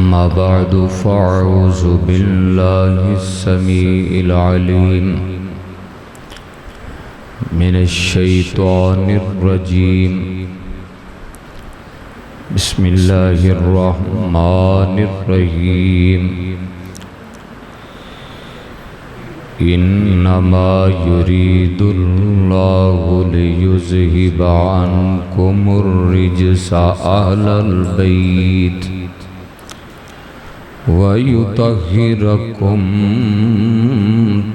أما بعد فأعوذ بالله السميع العليم من الشيطان الرجيم بسم الله الرحمن الرحيم إنما يريد الله ليذهب عنكم الرجس أهل البيت وَيُطَهِّرَكُمْ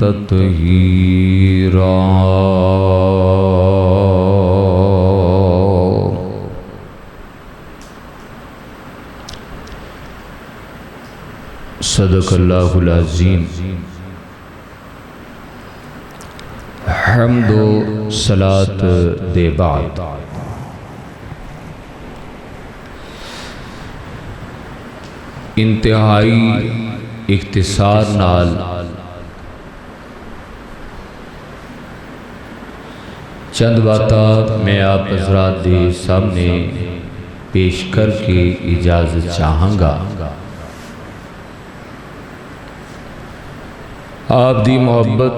تَطْهِيرًا۔ صدق اللہ العظیم۔ حمد و صلاۃ دے بعد انتہائی اختصار نال چند باتاں میں آپ حضرات دے سامنے پیش کر کے اجازت چاہاں گا۔ آپ دی محبت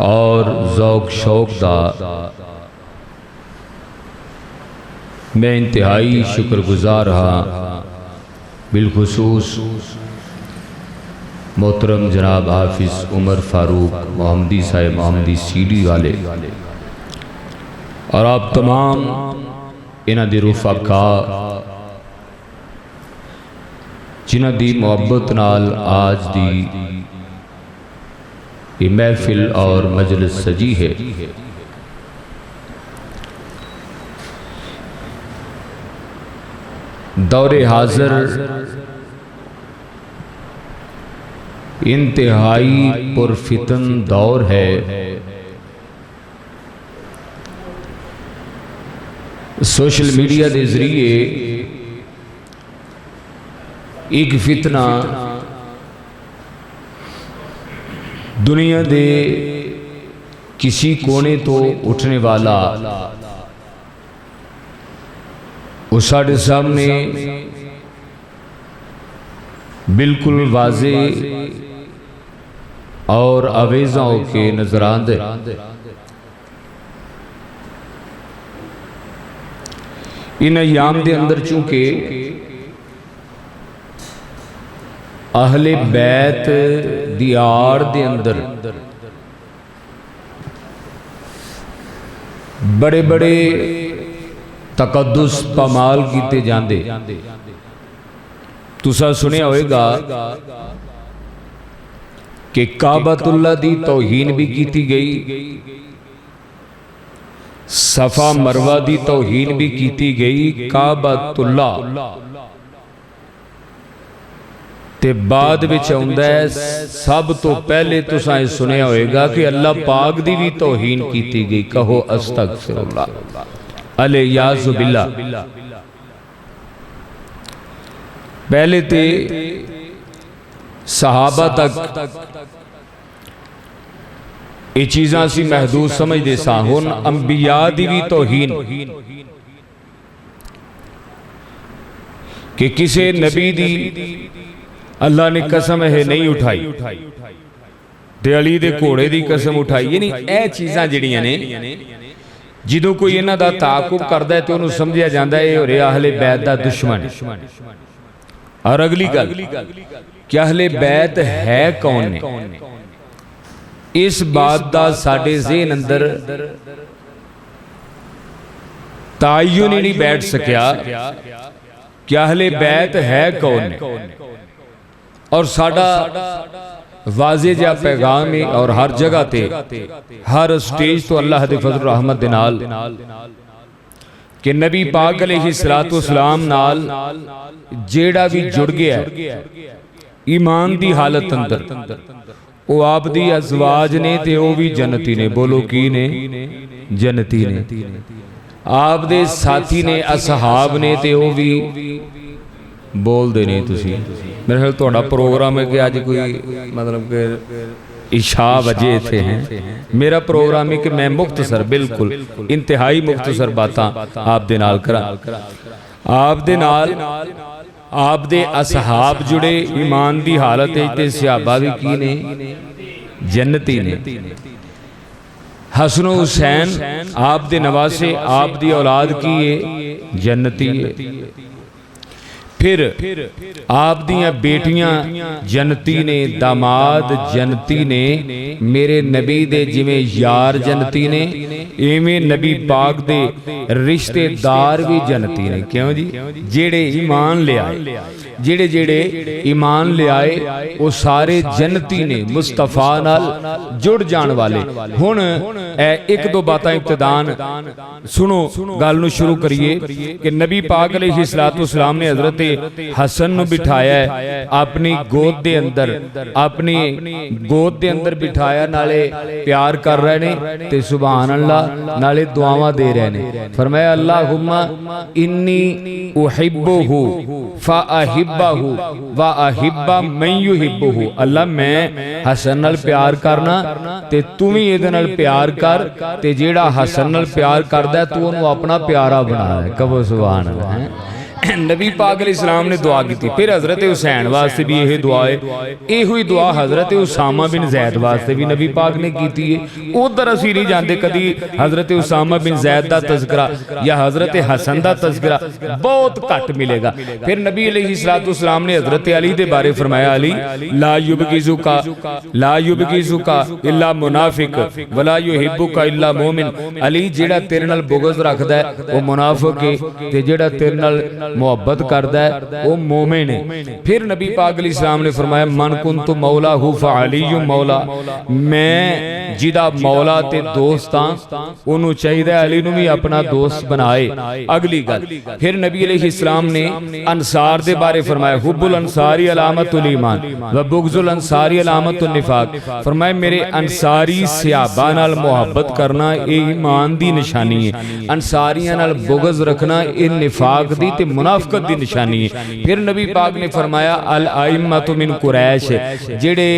اور ذوق شوق دا میں انتہائی شکر گزار ہاں، بالخصوص محترم جناب حافظ عمر فاروق محمدی صاحب محمدی سیڈی والے اور آپ تمام انہاں دی رفقا جنہاں دی محبت نال آج دی یہ محفل اور مجلس سجی ہے۔ دور حاضر انتہائی پرفتن دور ہے۔ سوشل میڈیا دے ذریعے ایک فتنہ دنیا دے کسی کونے تو اٹھنے والا وہ ساڑھے سامنے بالکل واضح اور آویزاں ہو کے نظر آندے۔ ان ایام دے اندر چونکہ اہل بیت دی آڑ دے اندر بڑے بڑے تقدس پامال کیتے جاندے، تسا سنیا ہوئے گا کہ کعبۃ اللہ دی توہین بھی کیتی گئی، صفا مروہ دی توہین بھی کیتی گئی، کعبۃ اللہ تے بعد بچ ہوندہ ہے سب تو پہلے تسا سنیا ہوئے گا کہ اللہ پاک دی بھی توہین کیتی گئی۔ کہو استغفر اللہ، الیاذ باللہ۔ پہلے تے صحابہ تک یہ چیزاں سی محدود سمجھ دے سا، ہن انبیاء دی بھی توہین کہ کسے نبی دی اللہ نے قسم ہے نہیں اٹھائی تے علی دے کوڑے دی قسم اٹھائی، یعنی اے چیزاں جڑیاں نے جدوں کوئی انہاں دا تعاقب کردہ ہے تو انہوں سمجھیا جاندہ ہے اور اہل بیت دا دشمن۔ اور اگلی گل کہ اہل بیت ہے کون نے، اس بات دا ساڑھے ذہن اندر تعین نہیں بیٹھ سکیا کہ اہل بیت ہے کون نے، اور ساڑھا واضح جا پیغام اور ہر جگہ تے ہر سٹیج تو اللہ دے فضل رحمت دے نال کہ نبی پاک علیہ السلام نال جیڑا بھی جڑ گیا ہے ایمان دی حالت اندر، وہ آپ دی ازواج نے تے وہ بھی جنتی نے، بولو کی نے؟ جنتی نے۔ آپ دے ساتھی نے اصحاب نے تے وہ بھی بول دے نہیں تسی۔ میرے خیال توڑا پروگرام ہے کہ آج کوئی مطلب کہ عشاء بجے تھے ہیں، میرا پروگرام ہے کہ میں مختصر بالکل انتہائی مختصر باتاں آپ دے نال کرا۔ آپ دے نال آپ دے اصحاب جڑے ایمان دی حالت ہے تے صحابہ بھی کی نے جنتی نے حسن و حسین آپ دے نواسے آپ دی اولاد کی ہے جنتی ہے پھر آپ دیاں بیٹیاں جنتی نے داماد جنتی نے میرے نبی دے جویں یار جنتی نے ایویں نبی پاک دے رشتے دار بھی جنتی نے کیوں جی جیڑے ایمان لے آئے جیڑے ایمان لے آئے وہ سارے جنتی نے مصطفیٰ نال جڑ جان والے ہن ایک دو باتاں ابتدان سنو گل نو شروع کریے کہ نبی پاک علیہ السلام نے حضرت حسن نو بٹھایا ہے اپنی گود دے اندر بٹھایا نالے پیار کر رہے نے تے سبحان اللہ نالے دعاواں دے رہے نے فرمایا اللہم انی احبہ فاحبہ واحب من یحبہ اللہ میں حسن نال پیار کرنا تے تم ہی ادھے نال پیار کر تے جیڑا حسن نال پیار کردا ہے تو انہوں اپنا پیارا بنا ہے کہو سبحان اللہ نبی پاک علیہ السلام نے دعا کی تھی پھر حضرت حسین واسطے بھی یہ دعا ہے یہ ہوئی دعا حضرت اسامہ بن زید واسطے بھی نبی پاک نے کی تھی ادھر اسی نہیں جاندے کدی حضرت اسامہ بن زید دا تذکرہ یا حضرت حسن دا تذکرہ بہت کٹ ملے گا پھر نبی علیہ السلام نے حضرت علی دے بارے فرمایا علی لا یبغضک الا منافق ولا یحبک الا مومن علی جیڑا تیرے نال بغض رکھدا ہے وہ منافق ہے تے جیڑا تیرے نال محبت کردا ہے وہ مومن ہے پھر نبی پاک علیہ السلام نے فرمایا من کنت مولا ہو فعلی مولا میں جدا مولا تے دوستاں انہوں چاہیے علی نو بھی اپنا دوست بنائے اگلی گل پھر نبی علیہ السلام نے انصار دے بارے فرمایا حب الانصاری علامت الایمان و بغض الانصاری علامت النفاق فرمایا میرے انصاری صحابہ نال محبت کرنا یہ ایمان دی نشانی ہے انصاریاں نال بغض رکھنا یہ نفاق دی تے منافقت دی نشانی ہے پھر نبی پاک نے فرمایا الائمۃ من قریش جڑے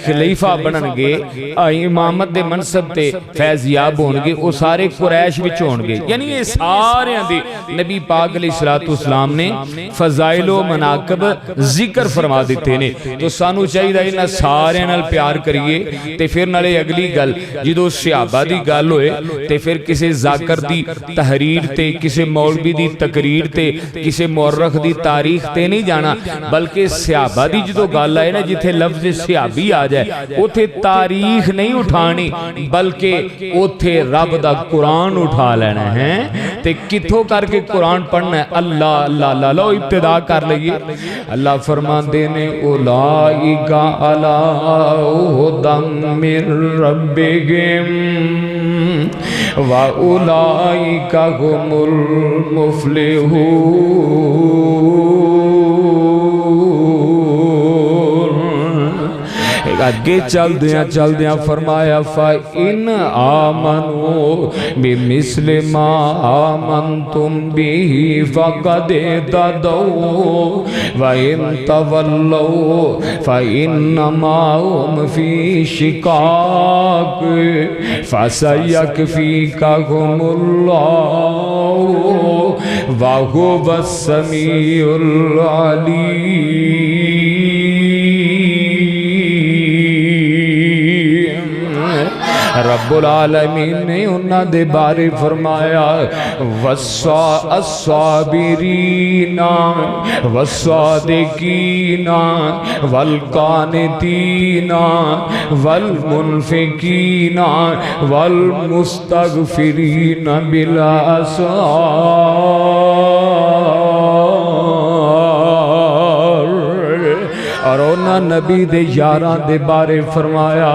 خلیفہ بنن گے امامت دے منصب تے فیضیاب ہون گے وہ سارے قریش وچ ہون گے یعنی یہ سارے دی نبی پاک علیہ السلام نے فضائل و مناقب ذکر فرما دیتے نے تو سانو چاہیے انہاں سارے نال پیار کریے تے پھر نالے اگلی گل جدوں صحابہ دی گل ہوئے تے پھر کسے ذاکر دی تحریر تے کسے مولوی دی تقریر تے کسے مورخ دی تاریخ تے نہیں جانا بلکہ صحابہ دی جدو گل آئے نا جتھے لفظ صحابی آ جائے اتھے تاریخ نہیں اٹھانی بلکہ اتھے رب دا قرآن اٹھا لینا ہے تے کتھوں کر کے قرآن پڑھنا ہے اللہ اللہ اللہ لو ابتدا کر لئیے اللہ فرمان دینے اولائکا علی ہدی من ربہم وَأُولَئِكَ هُمُ الْمُفْلِحُونَ آگے چل دیاں فرمایا فَإِنْ آمَنُوا بِمِثْلِ مَا آمَنْتُمْ بِهِ فَقَدْ اهْتَدَوْا وَإِنْ تَوَلَّوْا فَإِنَّمَا هُمْ فِي شِقَاقٍ فَسَيَكْفِيكَهُمُ اللَّهُ وَهُوَ السَّمِيعُ الْعَلِيمُ رب العالمین نے انہاں دے بارے فرمایا والصابرین والصادقین والقانتین والمنفقین والمستغفرین بالاسحار اور انہاں نبی دے یاران دے بارے فرمایا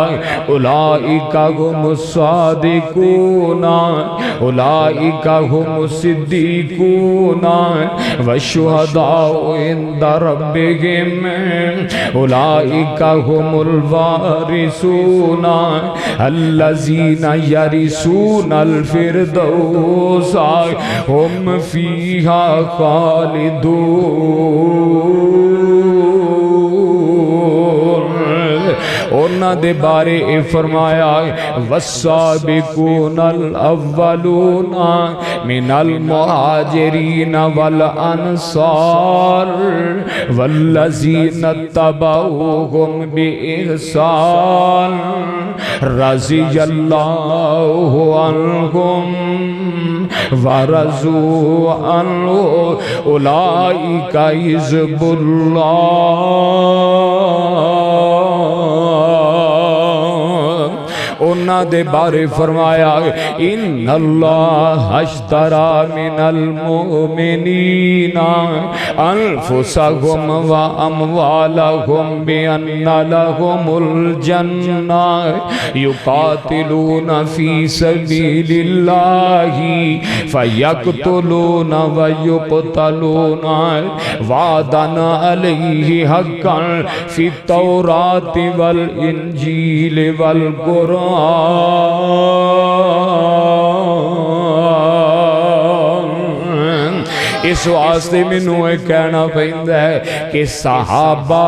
اولائکا ہم الصادقون اولائکا ہم الصدیقون والشہداء عند ربہم اولائکا ہم الوارثون الذین یرثون الفردوس ہم فیہا خالدون انہاں اونا دے بارے فرمایا والسابقون الاولون من المہاجرین والانصار والذین اتبعوهم بإحسان رضی اللہ عنہم ورضوا عنہ اولئک حزب انہاں دے بارے فرمایا ان اللہ اشترا من المؤمنین انفسهم و اموالهم بان لهم الجنہ یقاتلون فی سبیل اللہ فیقتلون و یقتلون وعدا علیہ حقا فی التوراۃ والانجیل والقرآن اس واسطے منوں ایک کہنا پہندہ ہے کہ صحابہ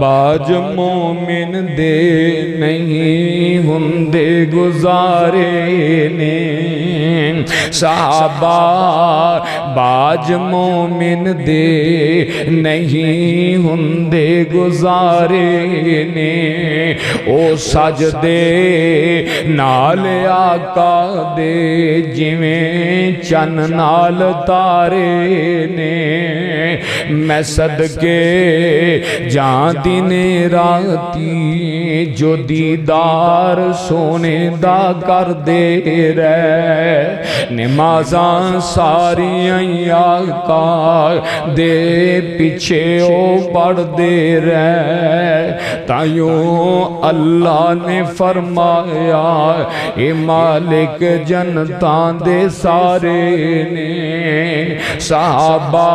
باج مومن دے نہیں ہندے گزارے نے صحابہ باج مومن دے نہیں ہندے گزارے نے او سجدے نال آقا دے جویں چن نال تارے نے میں صدقے جان دن راتی جو دیدار سونے دا کر دے رہے نمازاں ساری آقا دے پیچھے او پڑھ دے رہے تائیوں اللہ نے فرمایا اے مالک جنتاں دے سارے نے صحابہ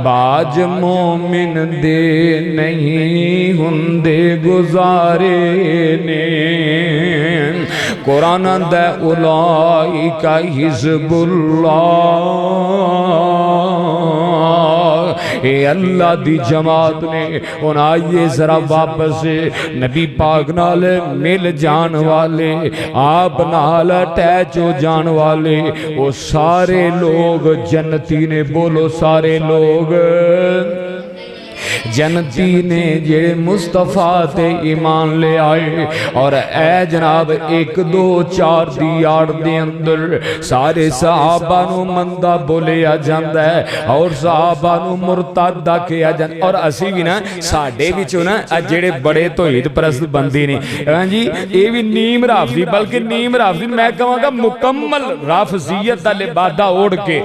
باج مومن دے نہیں ہندے گزارے نے قرآن دے اولئک حزب اللہ اے اللہ دی جماعت نے ان آئیے ذرا واپس نبی پاک نال مل جان والے آپ نال ٹیچ ہو جان والے وہ سارے لوگ جنتی نے بولو سارے لوگ جنتی نے جڑے مصطفیٰ تے ایمان لے آئے اور اے جناب ایک دو چار دیار دے اندر سارے صحابہ نو مندہ بولیا جاندہ ہے اور صحابہ نو مرتدہ کیا جاندہ ہے اور اسی بھی نا ساڑھے بھی چونا جڑے بڑے توحید پرست بندی نہیں جی یہ بھی نیم رافضی بلکہ نیم رافضی میں کہوں گا مکمل رافضیت دا لبادہ اوڑ کے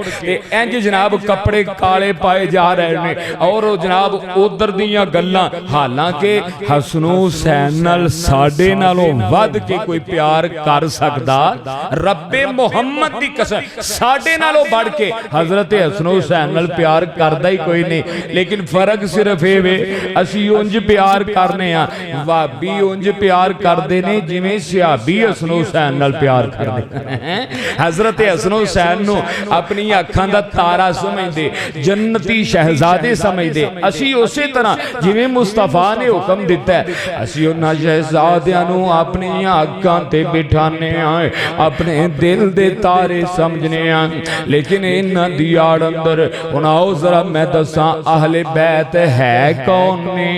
انج جناب کپڑے کالے پائے جا رہے ہیں اور جناب ادھر دیاں گلاں حالانکہ حسن حسین نال ساڑھے نالوں ود کے کوئی پیار کر سکدا رب محمد دی قسم ساڑھے نالوں بڑھ کے حضرت حسن حسین نال پیار کردہ ہی کوئی نہیں لیکن فرق صرف ہے وے اسی انج پیار کرنے ہیں وابی انج پیار کردے نے جویں صحابی حسن حسین نال پیار کردے حضرت حسن حسین نو اپنی اکھاں دا تارا سمجھ دے جنتی شہزادے سمجھ دے اسی اسی طرح جویں مصطفیٰ نے حکم دیتا ہے اسی انہاں شہزادیاں نو اپنی آنکھاں تے بٹھانے آئے اپنے دل دے تارے سمجھنے آئے لیکن انہاں دیار اندر انہاں ذرا میں دساں اہل بیت ہے کون نے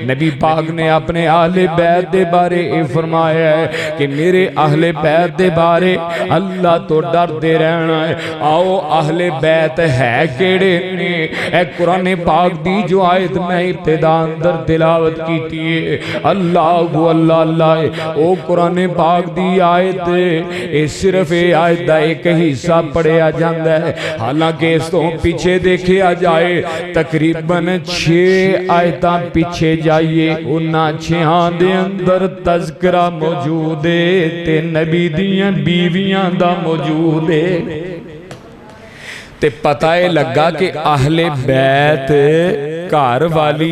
نبی پاک نے اپنے اہل بیت دے بارے فرمایا ہے کہ میرے اہل بیت دے بارے اللہ تو ڈر دے رہنا ہے آؤ اہل بیت ہے کیڑے نے اے قرآن پاک دی جو آیت میں ابتدا اندر تلاوت کیتی ہے اللہ اللہ او قرآن پاک دی آیت اے صرف آیت دا ایک حصہ پڑھیا جاندہ ہے حالانکہ اس تو پیچھے دیکھے آ جائے تقریباً 6 آیتاں پیچھے جائیے انہاں 6 دے اندر تذکرہ موجود ہے تے نبی دیاں بیویاں دا موجود ہے تے پتہ لگا کہ اہل بیت ਘਰ ਵਾਲੀ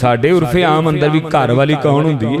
ਸਾਡੇ ਉਰਫੇ ਆਮ ਅੰਦਰ ਵੀ ਘਰ ਵਾਲੀ ਕੌਣ ਹੁੰਦੀ ਹੈ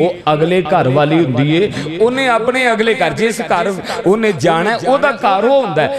ਉਹ ਅਗਲੇ ਘਰ ਵਾਲੀ ਹੁੰਦੀ ਹੈ ਉਹਨੇ ਆਪਣੇ ਅਗਲੇ ਘਰ ਜਿਸ ਘਰ ਉਹਨੇ ਜਾਣਾ ਉਹਦਾ ਘਰ ਉਹ ਹੁੰਦਾ ਹੈ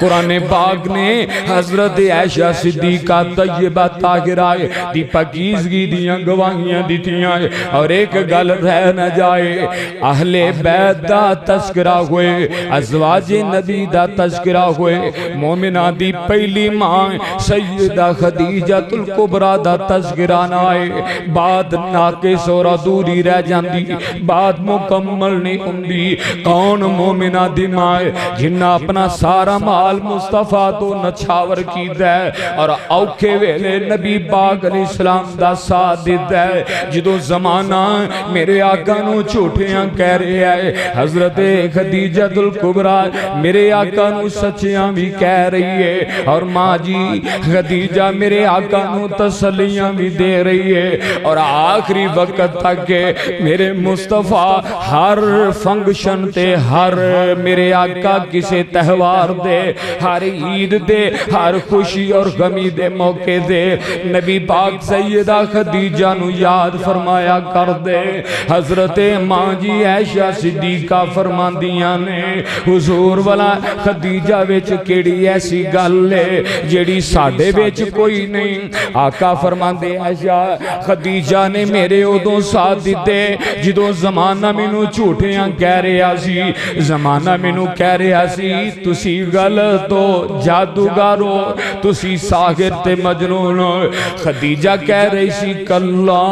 قرآن پاک نے حضرت عائشہ صدیقہ طیبہ طاہرہ دی پاکیزگی دیاں گواہیاں دیتیاں اور ایک گل رہ نہ جائے اہل بیت دا تذکرہ ہوئے ازواج نبی دا تذکرہ ہوئے مومنہ دی پہلی ماں سیدہ خدیجہ الکبریٰ دا تذکرہ نہ آئے بات ناقص اور ادھوری رہ جاندی بات مکمل نہیں ہوندی کون مومنہ دی ماں جنہ اپنا سارا مال مصطفیٰ تو نچھاور کی دے اور اوکھے ویلے نبی پاک علیہ السلام دا ساتھ دی دے جدو زمانہ میرے آقا نو چھوٹیاں کہہ رہے ہیں حضرت خدیجہ الکبریٰ میرے آقا نو سچیاں بھی کہہ رہی ہے اور ماں جی خدیجہ میرے آقا نو تسلیاں بھی دے رہی ہے اور آخری وقت تک کہ میرے مصطفیٰ ہر فنکشن تے ہر میرے آقا کسے تہوار دے ہر عید دے ہر خوشی اور غمی دے موقع دے نبی پاک سیدہ خدیجہ نو یاد فرمایا کر دے حضرت ماں جی عائشہ صدیقہ فرماندیاں نے حضور والا خدیجہ وچ کیڑی ایسی گل ہے جیڑی ساڈے وچ کوئی نہیں آقا فرماندے عائشہ خدیجہ نے میرے ادوں ساتھ دیتے جدوں زمانہ مینوں جھوٹیاں کہہ رہا سی زمانہ مینوں کہہ رہا سی تسی غلط ہو جادوگارو تسی ساحر تے مجنون ہو خدیجہ کہہ رہی سی کلا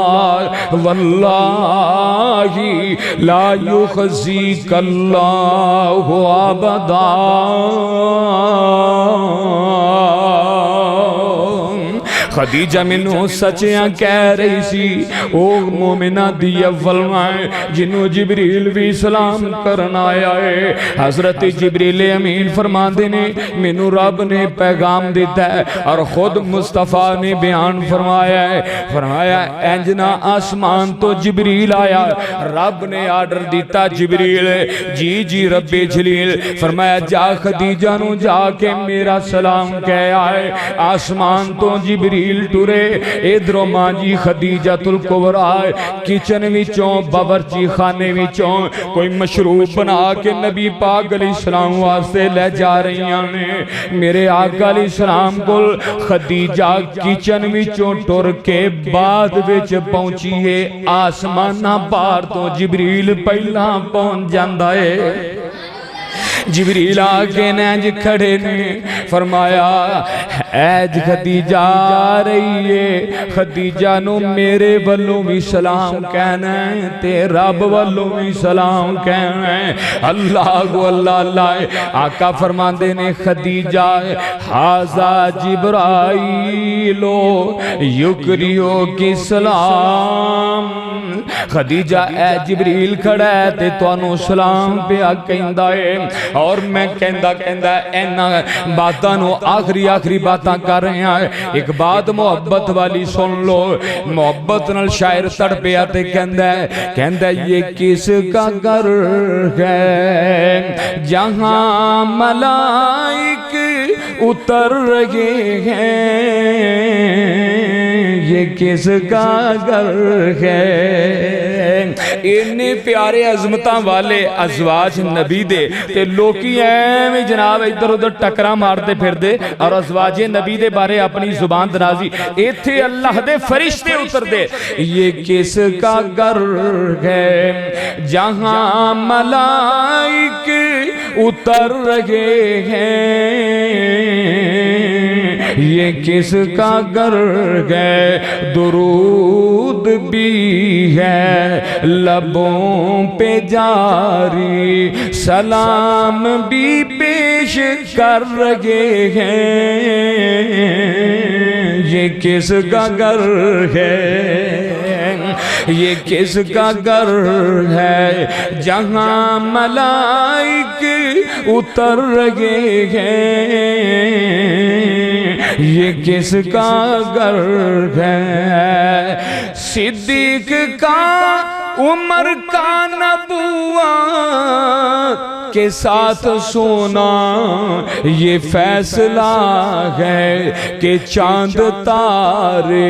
واللہ لا یخزیک اللہ ابدا خدیجہ منو سچیاں کہہ رہی سی او مومنہ دی اول مائیں جنہوں جبریل بھی سلام کرنا آیا ہے حضرت جبریل امین فرماندے نے منو رب نے پیغام دیتا ہے اور خود مصطفیٰ نے بیان فرمایا ہے فرمایا انجنا آسمان تو جبریل آیا رب نے آرڈر دیتا جبریل جی رب جلیل فرمایا جا خدیجہ نو جا کے میرا سلام کہہ آئے آسمان تو جبریل ٹورے ادھرو ماں جی خدیجہ الکبریٰ کچن وچوں باورچی خانے وچوں کوئی مشروب بنا کے نبی پاک علیہ السلام واسطے لے جا رہی ہیں میرے آقا علیہ السلام کو خدیجہ کچن وچوں ٹور کے بعد وچ پہنچی ہے آسمانہ پار تو جبریل پہلا پہنچ جاندہ ہے جبریل آگے نینج کھڑے نے فرمایا ایج خدیجہ آ رہی ہے خدیجہ نو میرے والوں بھی سلام کہنا ہے تے رب والوں بھی سلام کہنا ہے اللہ کو اللہ آقا فرماندے نے خدیجہ حاضا جبرائیلو یکریو کی سلام خدیجہ اے جبریل کھڑا ہے تے توانو سلام پہ کہندا ہے اور میں کہندا اینا باتانو آخری باتاں کر رہے ہیں ایک بات محبت والی سن لو محبت نال شاعر تڑپیا تے کہندا یہ کس کا گھر ہے جہاں ملائک اتر رہے ہیں یہ کس کا گھر ہے اتنے پیارے عظمتاں والے ازواج نبی دے تے لوکی ایویں جناب ادھر ادھر ٹکرا مارتے پھر دے اور ازواج نبی دے بارے اپنی زبان درازی ایتھے اللہ دے فرشتے اتر دے یہ کس کا گھر ہے جہاں ملائک اتر رہے ہیں یہ کس کا گھر ہے درود بھی ہے لبوں پہ جاری سلام بھی پیش کر رہے ہیں یہ کس کا گھر ہے یہ کس کا گھر ہے جہاں ملائک اتر رہے ہیں یہ کس کا گھر ہے صدیق کا عمر کا نبوت کے ساتھ سونا یہ فیصلہ ہے کہ چاند تارے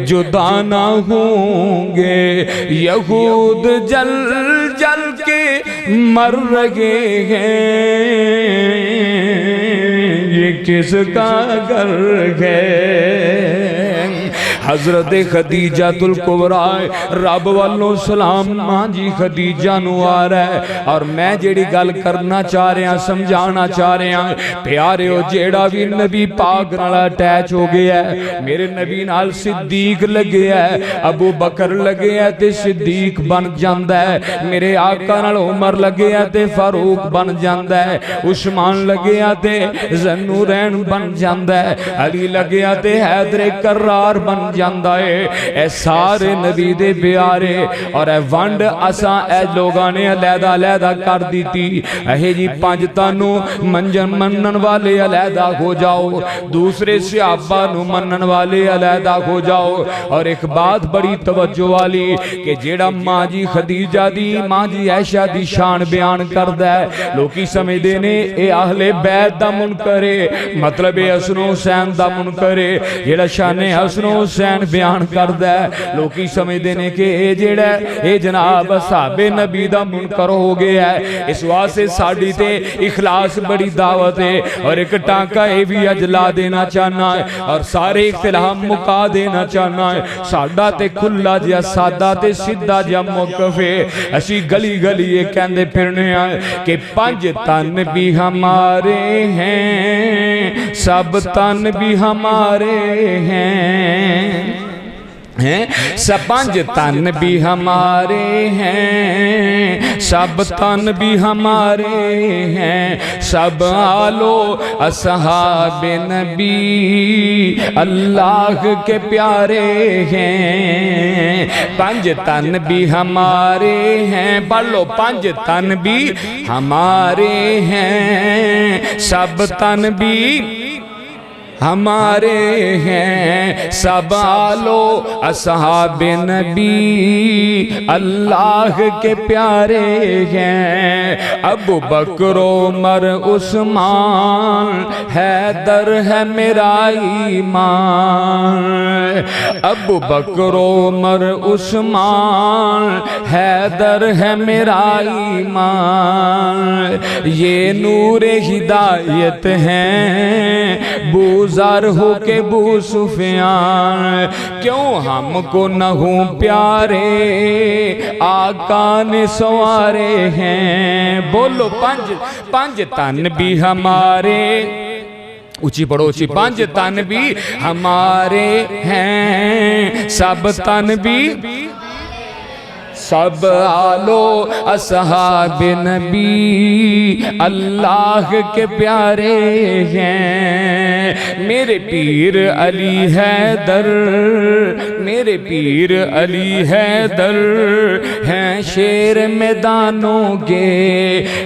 جدا نہ ہوں گے یہود جل جل کے مر رہے ہیں کس کا گھر ہے حضرت خدیجہ الکبریٰ رب والوں سلام ماں جی خدیجہ نو آ رہا ہے اور میں جیڑی گل کرنا چاہ رہا ہاں سمجھانا چاہ رہا ہاں پیارے ہو جیڑا بھی نبی پاک نال اٹیچ ہو گیا ہے میرے نبی نال صدیق لگے ہے ابو بکر لگے ہے تے صدیق بن جاندا ہے میرے آقا نال عمر لگے ہے تے فاروق بن جاندا ہے عثمان لگے ہے تے ذوالنورین بن جاندا ہے علی لگے ہے تے حیدر کرار بن جاندا ہے اے سارے نبی دے پیارے اور اے ونڈ اساں اے لوگاں نے علیحدہ علیحدہ کر دیتی اے جی پانچ تانو منجن منن والے علیحدہ ہو جاؤ دوسرے صحابہ نو منن والے علیحدہ ہو جاؤ اور ایک بات بڑی توجہ والی کہ جیڑا ماں جی خدیجہ دی ماں جی عائشہ دی شان بیان کردا ہے لوکی سمجھدے نے اے اہل بیت دا منکر ہے مطلب اے حسن حسین دا منکر ہے جیڑا شان حسن حسین بیان کردا ہے لوکی سمجھدے نے کہ اے جیڑا اے جناب صحاب نبی دا منکر ہو گیا ہے اس واسطے ساڈی تے اخلاص بڑی دعوت ہے اور ایک ٹانکا اے بھی اجلا دینا چاہنا ہے اور سارے اختلاف مکا دینا چاہنا ہے ساڈا تے کھلا جیا سادہ تے سیدھا جیا موقف ہے اسی گلی گلی یہ کہندے پھرنے ہیں کہ پنج تن بھی ہمارے ہیں سب تن بھی ہمارے ہیں سپنج تن بھی ہمارے ہیں سب تن بھی ہمارے ہیں سب آلو اصحاب نبی اللہ کے پیارے ہیں پنج تن بھی ہمارے ہیں پڑھ لو پنج تن بھی ہمارے ہیں سب تن بھی ہمارے ہیں سب آلو اصحاب نبی اللہ کے پیارے ہیں ابو بکر عمر عثمان حیدر ہے میرا ایمان ابو بکر عمر عثمان حیدر ہے میرا ایمان یہ نور ہدایت ہیں بوزار ہو کے بو سفیان کیوں ہم کو نہ ہوں پیارے آقا نے سوارے ہیں بولو پنج تن بھی ہمارے اچھی پڑھو اچھی پنج تن بھی ہمارے ہیں سب تن بھی سب آلو اصحاب نبی اللہ کے پیارے ہیں میرے پیر علی حیدر میرے پیر علی حیدر ہیں شیر میدانوں کے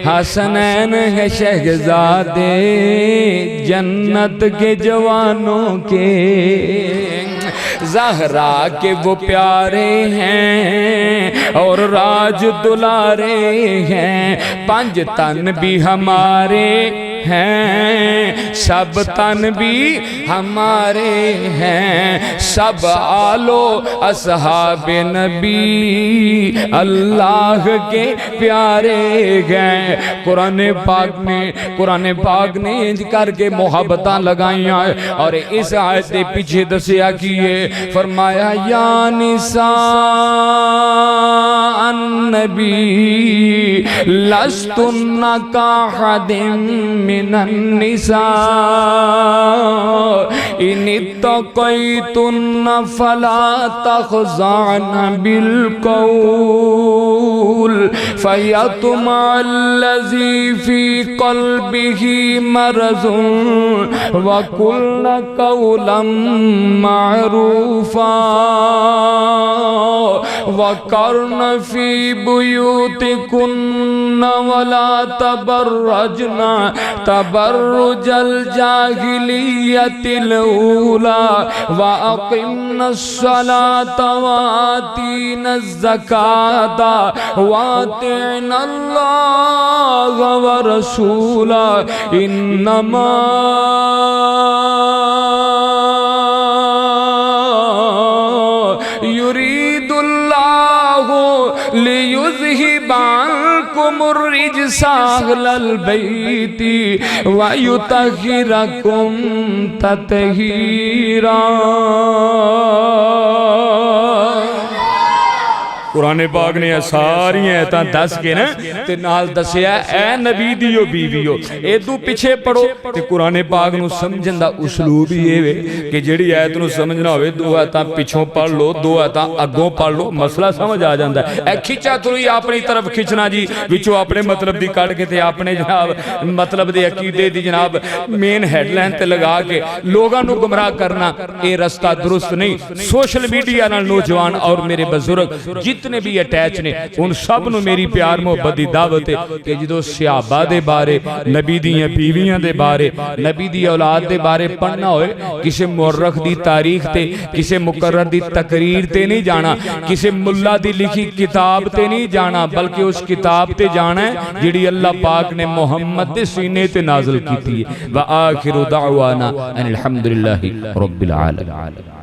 حسنین ہے شہزادے جنت کے جوانوں کے زہرا کے وہ پیارے ہیں اور راج دلارے ہیں پنج تن بھی ہمارے ہیں سب تن بھی ہمارے ہیں سب آلو اصحاب نبی اللہ کے پیارے ہیں قرآن پاک نے انج کر کے محبتاں لگائیاں اور اس آیت کے پیچھے دسیا کیے فرمایا یا نساء النبی لستن کاحد من النساء ان اتقیتن فلا تخضعن بالقول فیطمع الذی فی قلبہ مرض وقلن قولا معروفا وقرن فی بیوتکن ولا تبرجن تبرج الجاہلیت الاولی وَأَقِمْنَ الصَّلَاةَ وَآتِينَ الزَّكَاةَ وَأَطِعْنَ اللَّهَ وَرَسُولَهُ إِنَّمَا يُرِيدُ اللَّهُ لِيُذْهِبَ عَنْكُمُ الرِّجْسَ أَهْلَ الْبَيْتِ وَيُطَهِّرَكُمْ تَطْهِيرًا۔ قرآن پاک نے ساری ایتاں دس کے نا تے نال دسیا اے نبی دیو بیویو ایدو پیچھے پڑھو تے قرآن پاک نو سمجھن دا اسلوب ہی ہے کہ جڑی ایت نو سمجھنا ہوئے دو ایتاں پیچھوں پڑھ لو دو ایتاں اگوں پڑھ لو مسئلہ سمجھ آ جاندہ ہے۔ اے کھچا تروئی اپنی طرف کھچنا جی وچو اپنے مطلب دی کٹ کے تے اپنے جناب مطلب دی عقیدے دی جناب مین ہیڈ لائن تے لگا کے لوگاں نو گمراہ کرنا اے رستہ درست نہیں۔ سوشل میڈیا نال نوجوان اور میرے بزرگ جتنے بھی اٹیچ نے ان سب نو میری پیار محبت دی دعوت ہے کہ جدو صحابہ دے بارے نبی دیاں بیویاں دے بارے نبی دی اولاد دے بارے پڑھنا ہوئے کسے مورخ دی تاریخ تے کسے مقرر دی تقریر تے نہیں جانا کسے ملا دی لکھی کتاب تے نہیں جانا بلکہ اس کتاب تے جانا ہے جڑی اللہ پاک نے محمد دے سینے تے نازل کی تھی وآخر دعوانا ان الحمدللہ رب العالمین۔